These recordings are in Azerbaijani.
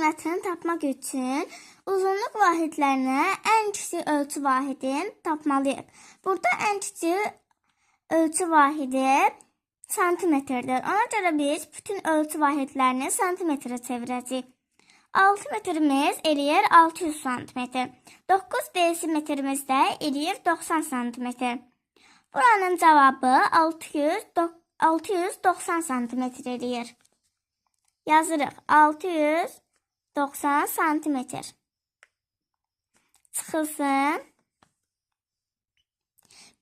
qiymətini tapmaq üçün uzunluq vahidlərinə ən kiçik ölçü vahidini tapmalıyıq. Burada ən kiçik ölçü vahidi santimetrdir. Ona görə biz bütün ölçü vahidlərini santimetrə çevirəcəyik. 6 metrimiz eləyir 600 santimetr. 9 desimetrimiz də eləyir 90 santimetr. Buranın cavabı 690 santimetr eləyir. Yazırıq 690 santimetr. Çıxılsın.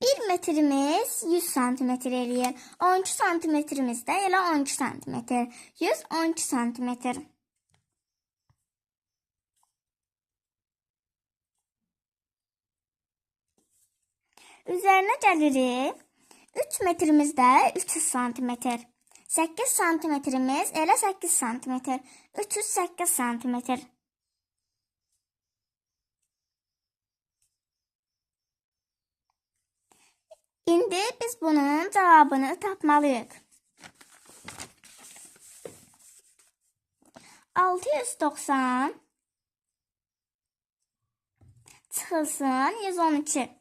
1 metrimiz 100 santimetr eləyir. 12 santimetrimiz də elə 12 santimetr. 112 santimetr. Üzərinə gəlirik. 3 metrimiz də 300 santimetr. 8 santimetrimiz elə 8 santimetr. 308 santimetr. İndi biz bunun cavabını tapmalıyıq. 690 çıxılsın 112.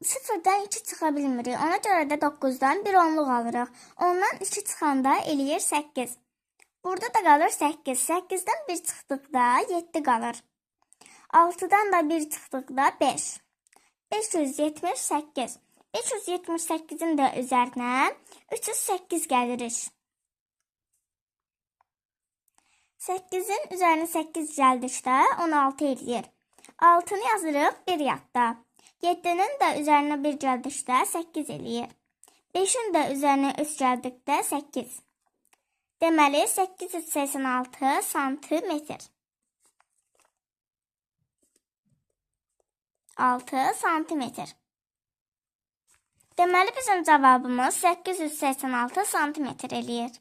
Sıfırdan 2 çıxa bilmirik. Ona görə də 9-dan bir onluq alırıq. Ondan 2 çıxanda eləyir 8. Burada da qalır 8. 8-dən 1 çıxdıqda 7 qalır. 6-dan da 1 çıxdıqda 5. 578. 578-in də üzərinə 308 gəlirik. 8-in üzərinə 8 gəldikdə 16 eləyir. 6-nı yazırıq bir yadda. 7-nin də üzərinə 1 gəldikdə 8 eləyir. 5-in də üzərinə 3 gəldikdə 8. Deməli 886 santimetr. 6 santimetr. Deməli bizim cavabımız 886 santimetr eləyir.